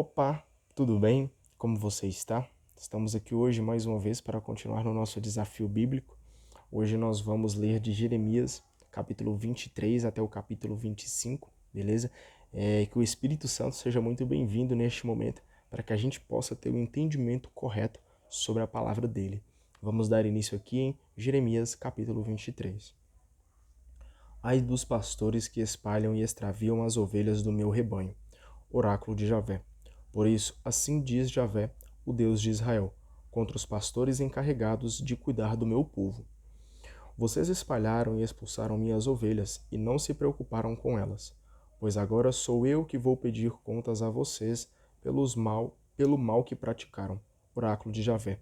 Opa, tudo bem? Como você está? Estamos aqui hoje mais uma vez para continuar no nosso desafio bíblico. Hoje nós vamos ler de Jeremias, capítulo 23 até o capítulo 25, beleza? Que o Espírito Santo seja muito bem-vindo neste momento para que a gente possa ter o entendimento correto sobre a palavra dele. Vamos dar início aqui em Jeremias, capítulo 23. Ai dos pastores que espalham e extraviam as ovelhas do meu rebanho. Oráculo de Javé. Por isso, assim diz Javé, o Deus de Israel, contra os pastores encarregados de cuidar do meu povo. Vocês espalharam e expulsaram minhas ovelhas e não se preocuparam com elas, pois agora sou eu que vou pedir contas a vocês pelo mal que praticaram. Oráculo de Javé.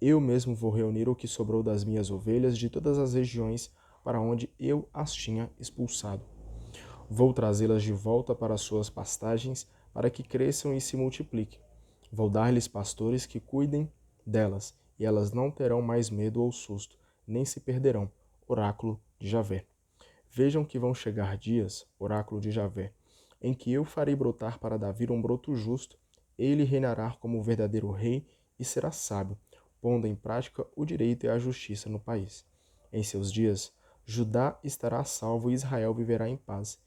Eu mesmo vou reunir o que sobrou das minhas ovelhas de todas as regiões para onde eu as tinha expulsado. Vou trazê-las de volta para suas pastagens, para que cresçam e se multipliquem. Vou dar-lhes pastores que cuidem delas, e elas não terão mais medo ou susto, nem se perderão. Oráculo de Javé. Vejam que vão chegar dias, oráculo de Javé, em que eu farei brotar para Davi um broto justo, ele reinará como verdadeiro rei e será sábio, pondo em prática o direito e a justiça no país. Em seus dias, Judá estará salvo e Israel viverá em paz,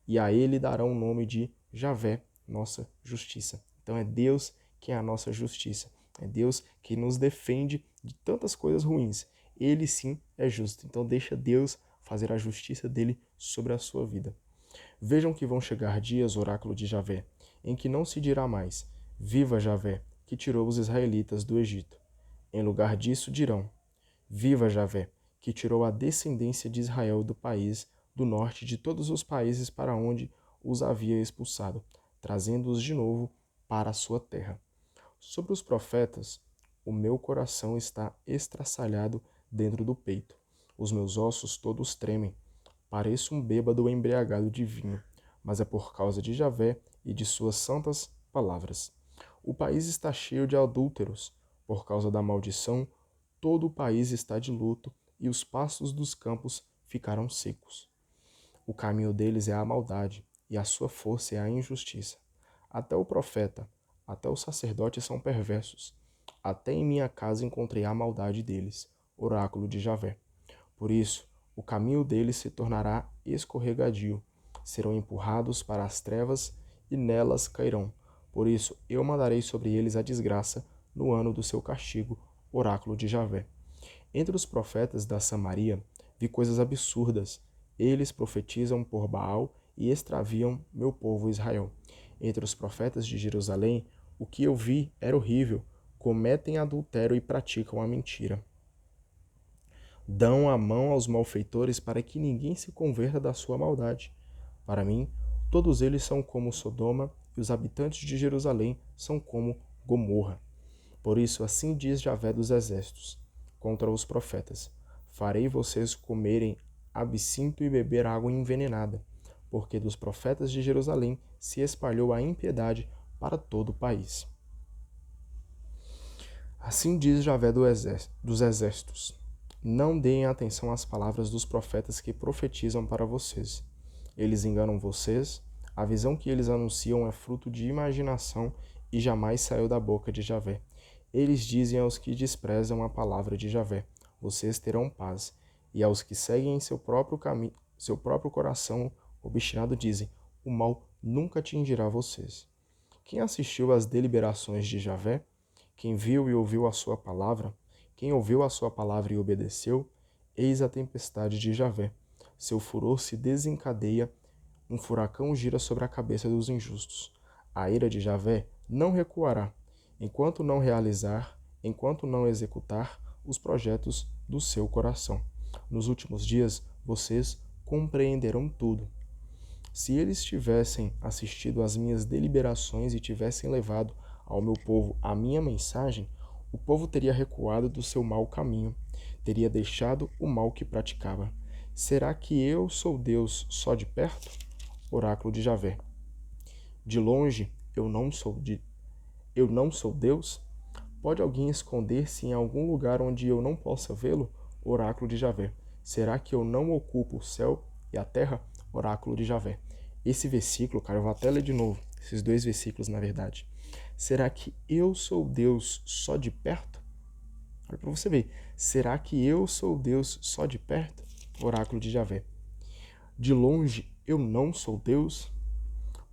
e a ele darão o nome de Javé, nossa justiça. Então é Deus quem é a nossa justiça. É Deus que nos defende de tantas coisas ruins. Ele sim é justo. Então deixa Deus fazer a justiça dele sobre a sua vida. Vejam que vão chegar dias, oráculo de Javé, em que não se dirá mais: Viva Javé, que tirou os israelitas do Egito. Em lugar disso dirão: Viva Javé, que tirou a descendência de Israel do país do norte de todos os países para onde os havia expulsado, trazendo-os de novo para a sua terra. Sobre os profetas, o meu coração está estraçalhado dentro do peito. Os meus ossos todos tremem. Pareço um bêbado embriagado de vinho, mas é por causa de Javé e de suas santas palavras. O país está cheio de adúlteros. Por causa da maldição, todo o país está de luto e os pastos dos campos ficaram secos. O caminho deles é a maldade e a sua força é a injustiça. Até o profeta, até o sacerdote são perversos. Até em minha casa encontrei a maldade deles. Oráculo de Javé. Por isso, o caminho deles se tornará escorregadio. Serão empurrados para as trevas e nelas cairão. Por isso, eu mandarei sobre eles a desgraça no ano do seu castigo. Oráculo de Javé. Entre os profetas da Samaria, vi coisas absurdas. Eles profetizam por Baal e extraviam meu povo Israel. Entre os profetas de Jerusalém, o que eu vi era horrível. Cometem adultério e praticam a mentira. Dão a mão aos malfeitores para que ninguém se converta da sua maldade. Para mim, todos eles são como Sodoma e os habitantes de Jerusalém são como Gomorra. Por isso, assim diz Javé dos exércitos, contra os profetas: Farei vocês comerem absinto e beber água envenenada, porque dos profetas de Jerusalém se espalhou a impiedade para todo o país. Assim diz Javé dos exércitos: Não deem atenção às palavras dos profetas que profetizam para vocês. Eles enganam vocês, a visão que eles anunciam é fruto de imaginação e jamais saiu da boca de Javé. Eles dizem aos que desprezam a palavra de Javé: Vocês terão paz. E aos que seguem seu próprio caminho, seu próprio coração obstinado dizem: O mal nunca atingirá vocês. Quem assistiu às deliberações de Javé? Quem viu e ouviu a sua palavra? Quem ouviu a sua palavra e obedeceu? Eis a tempestade de Javé. Seu furor se desencadeia, um furacão gira sobre a cabeça dos injustos. A ira de Javé não recuará, enquanto não executar os projetos do seu coração. Nos últimos dias, vocês compreenderão tudo. Se eles tivessem assistido às minhas deliberações e tivessem levado ao meu povo a minha mensagem, o povo teria recuado do seu mau caminho, teria deixado o mal que praticava. Será que eu sou Deus só de perto? Oráculo de Javé. De longe eu não sou Deus? Pode alguém esconder-se em algum lugar onde eu não possa vê-lo? Oráculo de Javé. Será que eu não ocupo o céu e a terra? Oráculo de Javé. Esse versículo, cara, eu vou até ler de novo. esses dois versículos, na verdade. Será que eu sou Deus só de perto? Olha para você ver. Será que eu sou Deus só de perto? Oráculo de Javé. De longe eu não sou Deus?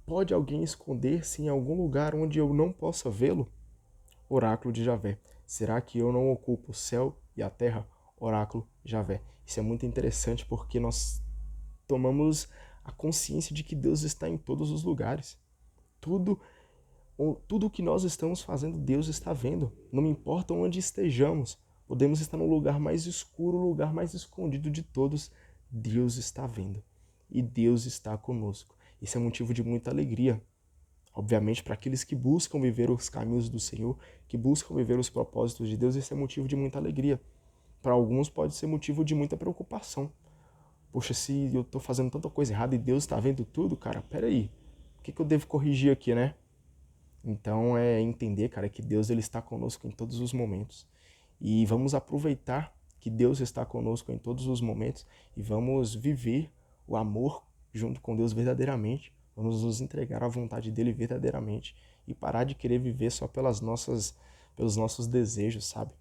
Pode alguém esconder-se em algum lugar onde eu não possa vê-lo? Oráculo de Javé. Será que eu não ocupo o céu e a terra? Oráculo de Javé. Isso é muito interessante porque nós tomamos a consciência de que Deus está em todos os lugares. Tudo que nós estamos fazendo, Deus está vendo. Não importa onde estejamos. Podemos estar no lugar mais escuro, o lugar mais escondido de todos. Deus está vendo. E Deus está conosco. Isso é motivo de muita alegria. Obviamente, para aqueles que buscam viver os caminhos do Senhor, que buscam viver os propósitos de Deus, isso é motivo de muita alegria. Para alguns pode ser motivo de muita preocupação. Poxa, se eu estou fazendo tanta coisa errada e Deus está vendo tudo, cara, peraí. O que eu devo corrigir aqui, né? Então é entender, cara, que Deus ele está conosco em todos os momentos. E vamos aproveitar que Deus está conosco em todos os momentos e vamos viver o amor junto com Deus verdadeiramente. Vamos nos entregar à vontade dele verdadeiramente e parar de querer viver só pelos nossos desejos, sabe?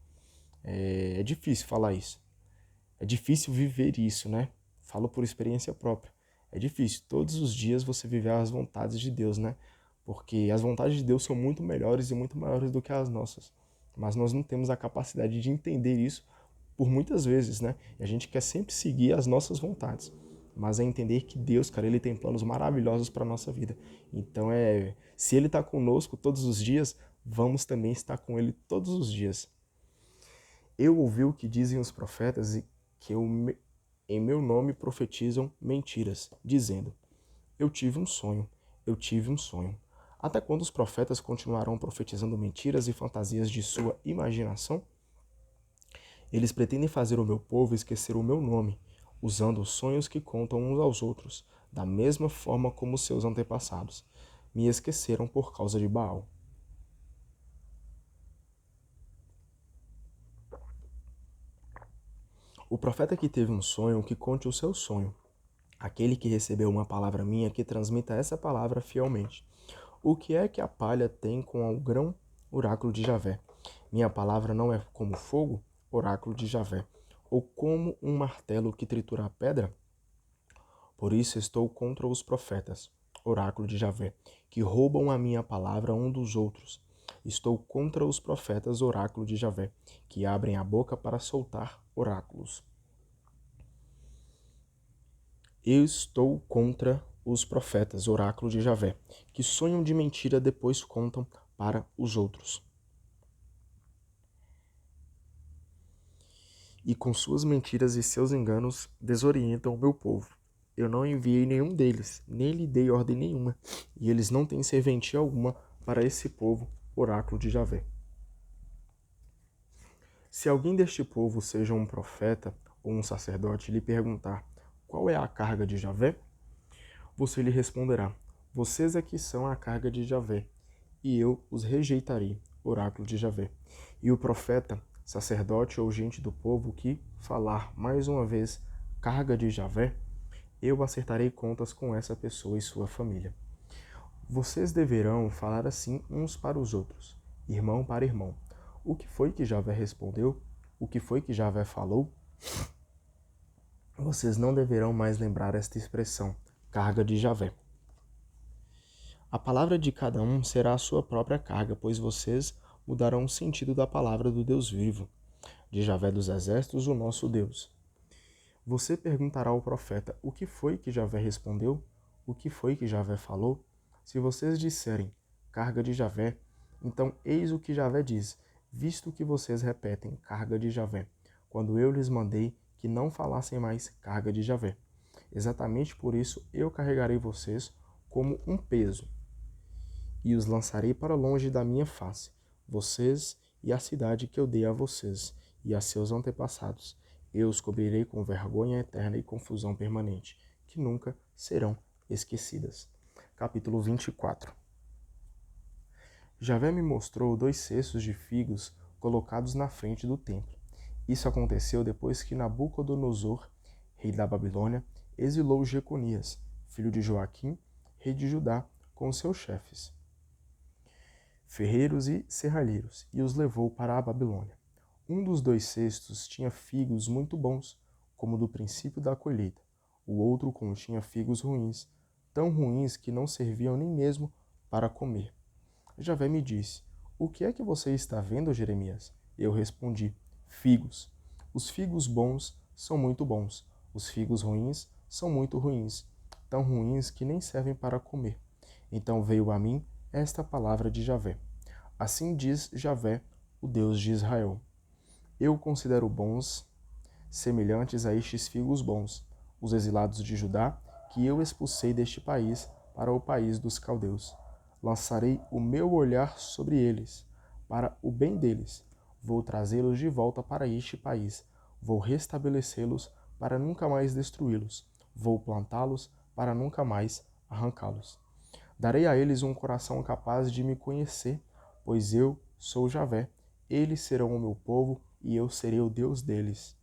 É difícil falar isso. É difícil viver isso, né? Falo por experiência própria. É difícil todos os dias você viver as vontades de Deus, né? Porque as vontades de Deus são muito melhores e muito maiores do que as nossas. Mas nós não temos a capacidade de entender isso por muitas vezes, né? E a gente quer sempre seguir as nossas vontades. Mas é entender que Deus, cara, ele tem planos maravilhosos para nossa vida. Então se ele está conosco todos os dias, vamos também estar com ele todos os dias. Eu ouvi o que dizem os profetas e que em meu nome profetizam mentiras, dizendo: eu tive um sonho, eu tive um sonho. Até quando os profetas continuarão profetizando mentiras e fantasias de sua imaginação? Eles pretendem fazer o meu povo esquecer o meu nome, usando os sonhos que contam uns aos outros, da mesma forma como seus antepassados. Me esqueceram por causa de Baal. O profeta que teve um sonho, que conte o seu sonho. Aquele que recebeu uma palavra minha, que transmita essa palavra fielmente. O que é que a palha tem com o grão? Oráculo de Javé. Minha palavra não é como fogo? Oráculo de Javé. Ou como um martelo que tritura a pedra? Por isso estou contra os profetas, oráculo de Javé, que roubam a minha palavra um dos outros. Estou contra os profetas, oráculo de Javé, que abrem a boca para soltar oráculos. Eu estou contra os profetas, oráculo de Javé, que sonham de mentira depois contam para os outros. E com suas mentiras e seus enganos desorientam o meu povo. Eu não enviei nenhum deles, nem lhe dei ordem nenhuma, e eles não têm serventia alguma para esse povo, oráculo de Javé. Se alguém deste povo seja um profeta ou um sacerdote lhe perguntar: qual é a carga de Javé? Você lhe responderá: vocês é que são a carga de Javé, e eu os rejeitarei, oráculo de Javé. E o profeta, sacerdote ou gente do povo que falar mais uma vez carga de Javé, eu acertarei contas com essa pessoa e sua família. Vocês deverão falar assim uns para os outros, irmão para irmão. O que foi que Javé respondeu? O que foi que Javé falou? Vocês não deverão mais lembrar esta expressão, carga de Javé. A palavra de cada um será a sua própria carga, pois vocês mudarão o sentido da palavra do Deus vivo, de Javé dos exércitos, o nosso Deus. Você perguntará ao profeta: o que foi que Javé respondeu? O que foi que Javé falou? Se vocês disserem carga de Javé, então eis o que Javé diz, visto que vocês repetem carga de Javé, quando eu lhes mandei que não falassem mais carga de Javé. Exatamente por isso eu carregarei vocês como um peso e os lançarei para longe da minha face, vocês e a cidade que eu dei a vocês e a seus antepassados. Eu os cobrirei com vergonha eterna e confusão permanente, que nunca serão esquecidas. Capítulo 24. Javé me mostrou 2 cestos de figos colocados na frente do templo. Isso aconteceu depois que Nabucodonosor, rei da Babilônia, exilou Jeconias, filho de Joaquim, rei de Judá, com seus chefes, ferreiros e serralheiros, e os levou para a Babilônia. Um dos 2 cestos tinha figos muito bons, como do princípio da colheita. O outro continha figos ruins, tão ruins que não serviam nem mesmo para comer. Javé me disse: O que é que você está vendo, Jeremias? Eu respondi: Figos. Os figos bons são muito bons. Os figos ruins são muito ruins, tão ruins que nem servem para comer. Então veio a mim esta palavra de Javé. Assim diz Javé, o Deus de Israel: Eu considero bons, semelhantes a estes figos bons, os exilados de Judá, que eu expulsei deste país para o país dos caldeus. Lançarei o meu olhar sobre eles, para o bem deles. Vou trazê-los de volta para este país. Vou restabelecê-los para nunca mais destruí-los. Vou plantá-los para nunca mais arrancá-los. Darei a eles um coração capaz de me conhecer, pois eu sou Javé. Eles serão o meu povo e eu serei o Deus deles,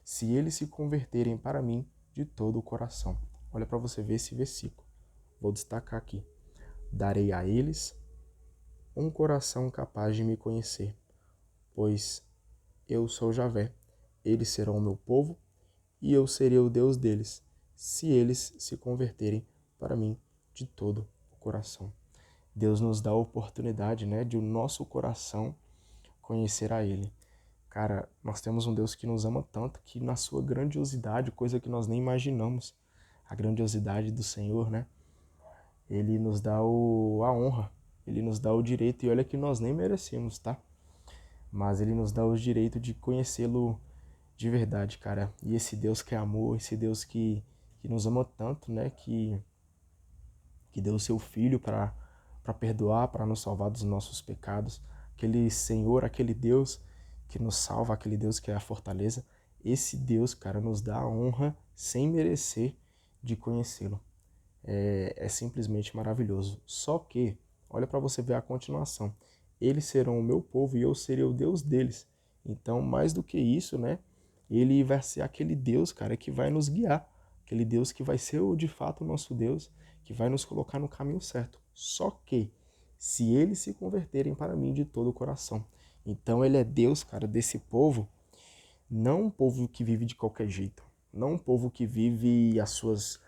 se eles se converterem para mim de todo o coração. Olha para você ver esse versículo. Vou destacar aqui. Darei a eles um coração capaz de me conhecer, pois eu sou Javé. Eles serão o meu povo e eu serei o Deus deles, se eles se converterem para mim de todo o coração. Deus nos dá a oportunidade, de o nosso coração conhecer a Ele. Cara, nós temos um Deus que nos ama tanto que na sua grandiosidade, coisa que nós nem imaginamos, a grandiosidade do Senhor, Ele nos dá a honra, Ele nos dá o direito, e olha que nós nem merecemos, tá? Mas Ele nos dá o direito de conhecê-lo de verdade, cara. E esse Deus que é amor, esse Deus que nos ama tanto, que deu o seu Filho para perdoar, para nos salvar dos nossos pecados. Aquele Senhor, aquele Deus que nos salva, aquele Deus que é a fortaleza. Esse Deus, cara, nos dá a honra sem merecer de conhecê-lo. É simplesmente maravilhoso. Só que, olha para você ver a continuação. Eles serão o meu povo e eu serei o Deus deles. Então, mais do que isso, ele vai ser aquele Deus, cara, que vai nos guiar. Aquele Deus que vai ser, de fato, o nosso Deus, que vai nos colocar no caminho certo. Só que, se eles se converterem para mim de todo o coração. Então, ele é Deus, cara, desse povo, não um povo que vive de qualquer jeito. Não um povo que vive as suas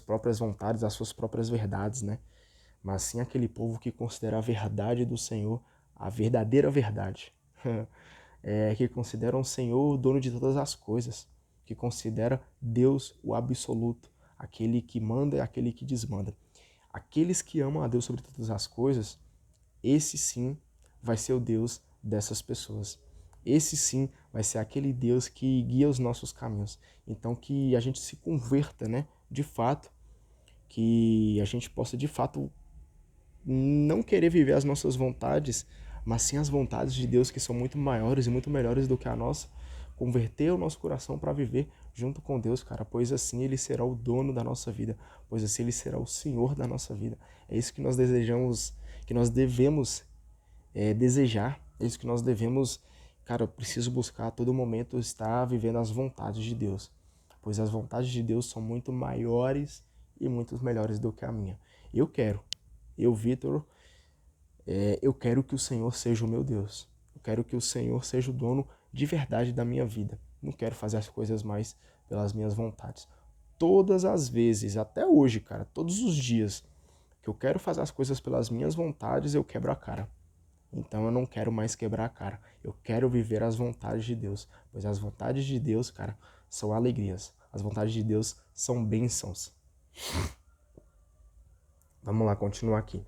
próprias vontades, as suas próprias verdades, Mas sim aquele povo que considera a verdade do Senhor a verdadeira verdade. Que considera o Senhor o dono de todas as coisas, que considera Deus o absoluto, aquele que manda e aquele que desmanda. Aqueles que amam a Deus sobre todas as coisas, esse sim vai ser o Deus dessas pessoas. Esse sim vai ser aquele Deus que guia os nossos caminhos. Então que a gente se converta, de fato, que a gente possa de fato não querer viver as nossas vontades, mas sim as vontades de Deus, que são muito maiores e muito melhores do que a nossa. Converter o nosso coração para viver junto com Deus, cara, pois assim Ele será o dono da nossa vida, pois assim Ele será o Senhor da nossa vida. É isso que nós desejamos, que nós devemos desejar, é isso que nós devemos, cara, eu preciso buscar a todo momento estar vivendo as vontades de Deus, pois as vontades de Deus são muito maiores e muito melhores do que a minha. Vitor, eu quero que o Senhor seja o meu Deus. Eu quero que o Senhor seja o dono de verdade da minha vida. Não quero fazer as coisas mais pelas minhas vontades. Todas as vezes, até hoje, cara, todos os dias que eu quero fazer as coisas pelas minhas vontades, eu quebro a cara. Então eu não quero mais quebrar a cara. Eu quero viver as vontades de Deus. Pois as vontades de Deus, cara, são alegrias. As vontades de Deus são bênçãos. Vamos lá, continuar aqui.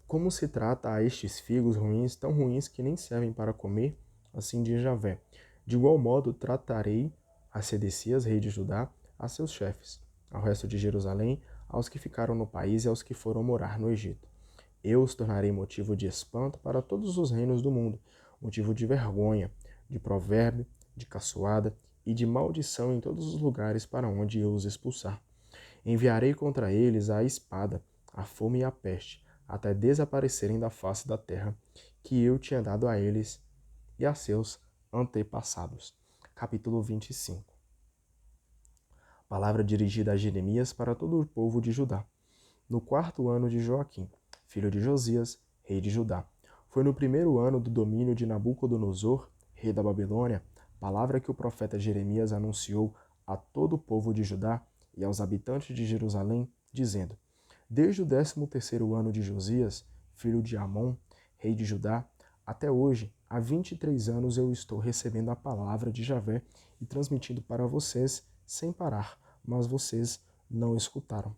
Como se trata a estes figos ruins, tão ruins que nem servem para comer, assim diz Javé. De igual modo tratarei a Sedecias, rei de Judá, a seus chefes, ao resto de Jerusalém, aos que ficaram no país e aos que foram morar no Egito. Eu os tornarei motivo de espanto para todos os reinos do mundo, motivo de vergonha, de provérbio, de caçoada e de maldição em todos os lugares para onde eu os expulsar. Enviarei contra eles a espada, a fome e a peste, até desaparecerem da face da terra, que eu tinha dado a eles e a seus antepassados. Capítulo 25. Palavra dirigida a Jeremias para todo o povo de Judá. no 4º ano de Joaquim, filho de Josias, rei de Judá. Foi no 1º ano do domínio de Nabucodonosor, rei da Babilônia, palavra que o profeta Jeremias anunciou a todo o povo de Judá e aos habitantes de Jerusalém, dizendo: Desde o 13º ano de Josias, filho de Amon, rei de Judá, até hoje, há 23 anos eu estou recebendo a palavra de Javé e transmitindo para vocês sem parar, mas vocês não escutaram.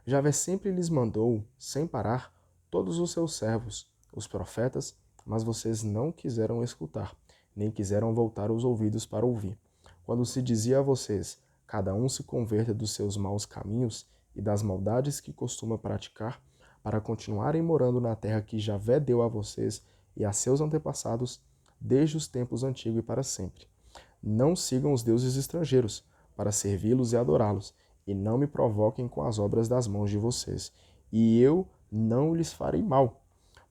Javé sempre lhes mandou, sem parar, todos os seus servos, os profetas, mas vocês não quiseram escutar, nem quiseram voltar os ouvidos para ouvir. Quando se dizia a vocês, cada um se converta dos seus maus caminhos e das maldades que costuma praticar, para continuarem morando na terra que Javé deu a vocês e a seus antepassados, desde os tempos antigos e para sempre. Não sigam os deuses estrangeiros, para servi-los e adorá-los, e não me provoquem com as obras das mãos de vocês, e eu não lhes farei mal.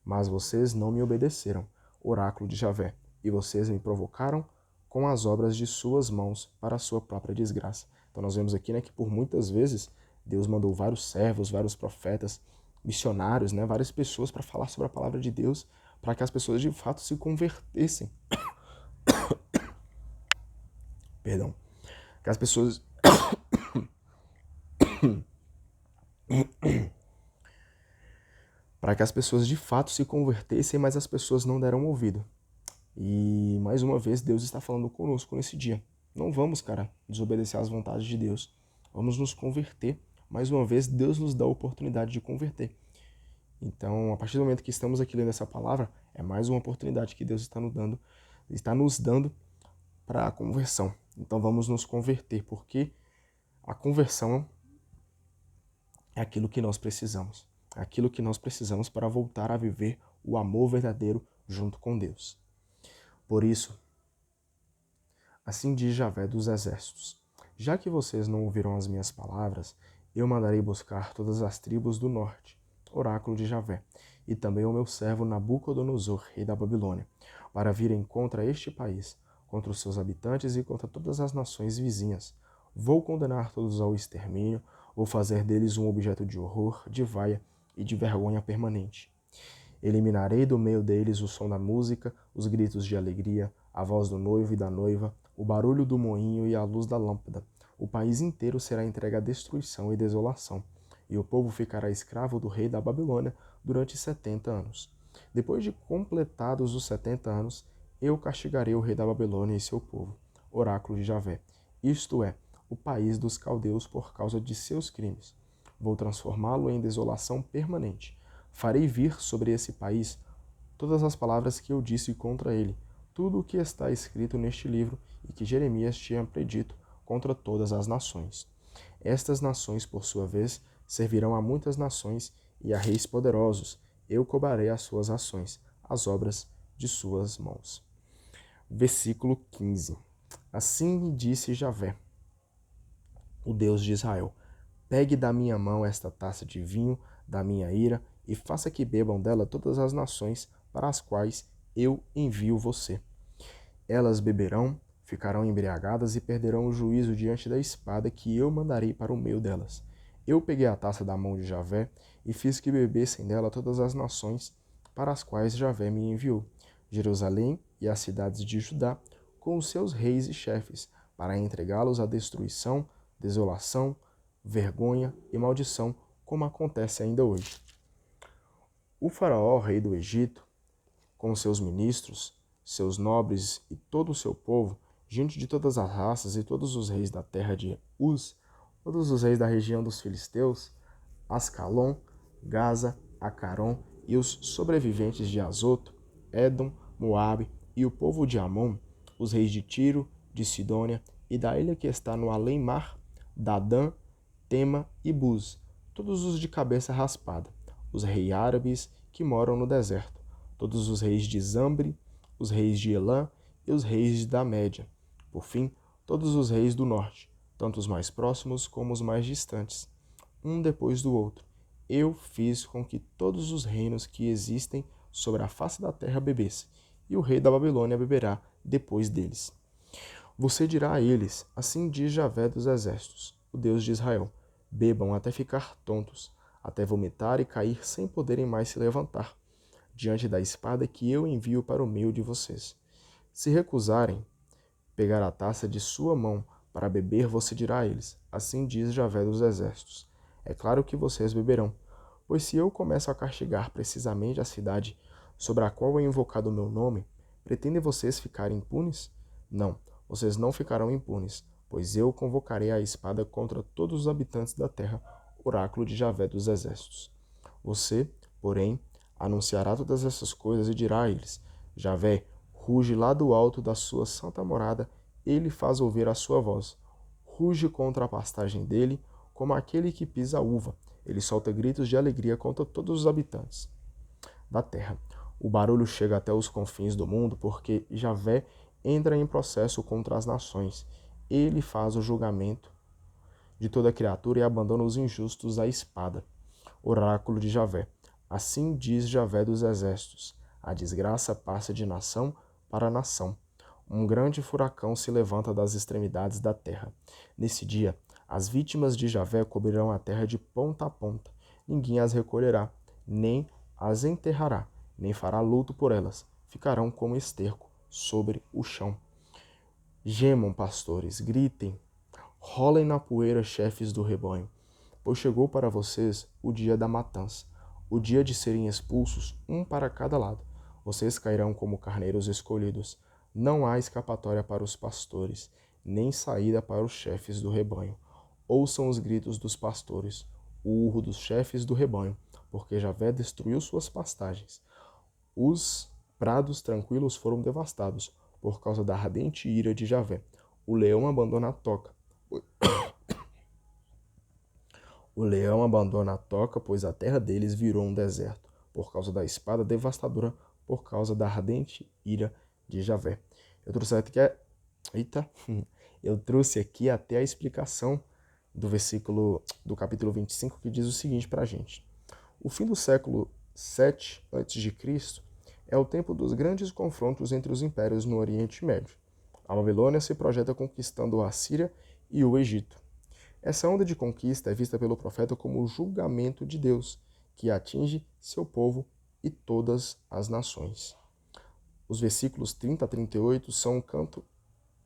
Mas vocês não me obedeceram, oráculo de Javé, e vocês me provocaram com as obras de suas mãos para a sua própria desgraça. Então nós vemos aqui, que por muitas vezes Deus mandou vários servos, vários profetas, missionários, várias pessoas para falar sobre a palavra de Deus, para que as pessoas de fato se convertessem. Perdão. Que as pessoas para que as pessoas de fato se convertessem, mas as pessoas não deram ouvido. E mais uma vez Deus está falando conosco nesse dia. Não vamos, desobedecer às vontades de Deus. Vamos nos converter. Mais uma vez Deus nos dá a oportunidade de converter. Então, a partir do momento que estamos aqui lendo essa palavra, é mais uma oportunidade que Deus está nos dando para a conversão. Então vamos nos converter, porque a conversão é aquilo que nós precisamos. É aquilo que nós precisamos para voltar a viver o amor verdadeiro junto com Deus. Por isso, assim diz Javé dos exércitos: já que vocês não ouviram as minhas palavras, eu mandarei buscar todas as tribos do norte, oráculo de Javé, e também o meu servo Nabucodonosor, rei da Babilônia, para virem contra este país, contra os seus habitantes e contra todas as nações vizinhas. Vou condenar todos ao extermínio, vou fazer deles um objeto de horror, de vaia e de vergonha permanente. Eliminarei do meio deles o som da música, os gritos de alegria, a voz do noivo e da noiva, o barulho do moinho e a luz da lâmpada. O país inteiro será entregue à destruição e desolação, e o povo ficará escravo do rei da Babilônia durante 70 anos. Depois de completados os 70 anos, eu castigarei o rei da Babilônia e seu povo, oráculo de Javé, isto é, o país dos caldeus por causa de seus crimes. Vou transformá-lo em desolação permanente. Farei vir sobre esse país todas as palavras que eu disse contra ele, tudo o que está escrito neste livro e que Jeremias tinha predito contra todas as nações. Estas nações, por sua vez, servirão a muitas nações e a reis poderosos. Eu cobrarei as suas ações, as obras de suas mãos. Versículo 15. Assim me disse Javé, o Deus de Israel: pegue da minha mão esta taça de vinho da minha ira e faça que bebam dela todas as nações para as quais eu envio você. Elas beberão, ficarão embriagadas e perderão o juízo diante da espada que eu mandarei para o meio delas. Eu peguei a taça da mão de Javé e fiz que bebessem dela todas as nações para as quais Javé me enviou, Jerusalém e as cidades de Judá, com os seus reis e chefes, para entregá-los à destruição, desolação, vergonha e maldição, como acontece ainda hoje. O faraó, rei do Egito, com seus ministros, seus nobres e todo o seu povo, gente de todas as raças e todos os reis da terra de Uz, todos os reis da região dos filisteus, Ascalon, Gaza, Acaron e os sobreviventes de Azoto, Édom, Moabe e o povo de Amon, os reis de Tiro, de Sidônia e da ilha que está no além-mar, Dadã, Tema e Buz, todos os de cabeça raspada, os reis árabes que moram no deserto, todos os reis de Zambre, os reis de Elã e os reis da Média. Por fim, todos os reis do norte, tanto os mais próximos como os mais distantes, um depois do outro. Eu fiz com que todos os reinos que existem sobre a face da terra bebessem, e o rei da Babilônia beberá depois deles. Você dirá a eles: assim diz Javé dos exércitos, o Deus de Israel: Bebam até ficar tontos, até vomitar e cair sem poderem mais se levantar, diante da espada que eu envio para o meio de vocês. Se recusarem pegar a taça de sua mão para beber, você dirá a eles: assim diz Javé dos Exércitos. É claro que vocês beberão, pois se eu começo a castigar precisamente a cidade sobre a qual é invocado o meu nome, pretendem vocês ficarem impunes? Não, vocês não ficarão impunes, pois eu convocarei a espada contra todos os habitantes da terra, oráculo de Javé dos Exércitos. Você, porém, anunciará todas essas coisas e dirá a eles: Javé ruge lá do alto da sua santa morada, ele faz ouvir a sua voz. Ruge contra a pastagem dele, como aquele que pisa a uva. Ele solta gritos de alegria contra todos os habitantes da terra. O barulho chega até os confins do mundo, porque Javé entra em processo contra as nações. Ele faz o julgamento de toda criatura e abandona os injustos à espada. Oráculo de Javé. Assim diz Javé dos Exércitos: a desgraça passa de nação para nação. Um grande furacão se levanta das extremidades da terra. Nesse dia, as vítimas de Javé cobrirão a terra de ponta a ponta. Ninguém as recolherá, nem as enterrará, nem fará luto por elas. Ficarão como esterco sobre o chão. Gemam, pastores, gritem, rolem na poeira, chefes do rebanho, pois chegou para vocês o dia da matança, o dia de serem expulsos, um para cada lado. Vocês cairão como carneiros escolhidos. Não há escapatória para os pastores, nem saída para os chefes do rebanho. Ouçam os gritos dos pastores, o urro dos chefes do rebanho, porque Javé destruiu suas pastagens. Os prados tranquilos foram devastados por causa da ardente ira de Javé. O leão abandona a toca. O leão abandona a toca, pois a terra deles virou um deserto, por causa da espada devastadora, por causa da ardente ira de Javé. Eu trouxe aqui, Eita. Eu trouxe aqui até a explicação do versículo do capítulo 25, que diz o seguinte para a gente. O fim do século 7 a.C. é o tempo dos grandes confrontos entre os impérios no Oriente Médio. A Babilônia se projeta conquistando a Síria e o Egito. Essa onda de conquista é vista pelo profeta como o julgamento de Deus, que atinge seu povo e todas as nações. Os versículos 30 a 38 são um canto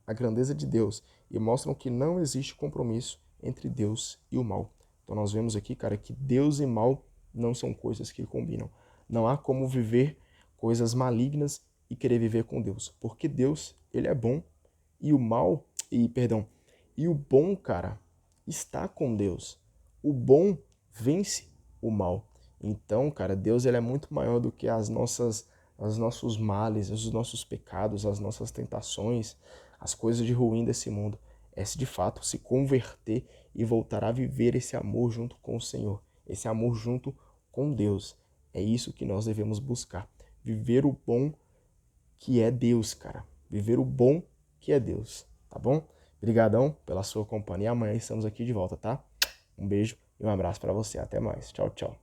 à grandeza de Deus e mostram que não existe compromisso entre Deus e o mal. Então nós vemos aqui, cara, que Deus e mal não são coisas que combinam. Não há como viver coisas malignas e querer viver com Deus, porque Deus, ele é bom e e o bom, cara, está com Deus. O bom vence o mal. Então, cara, Deus, ele é muito maior do que os nossos males, os nossos pecados, as nossas tentações, as coisas de ruim desse mundo. É de fato se converter e voltar a viver esse amor junto com o Senhor, esse amor junto com Deus. É isso que nós devemos buscar. Viver o bom que é Deus, cara. Viver o bom que é Deus, tá bom? Obrigadão pela sua companhia. Amanhã estamos aqui de volta, tá? Um beijo e um abraço para você. Até mais. Tchau, tchau.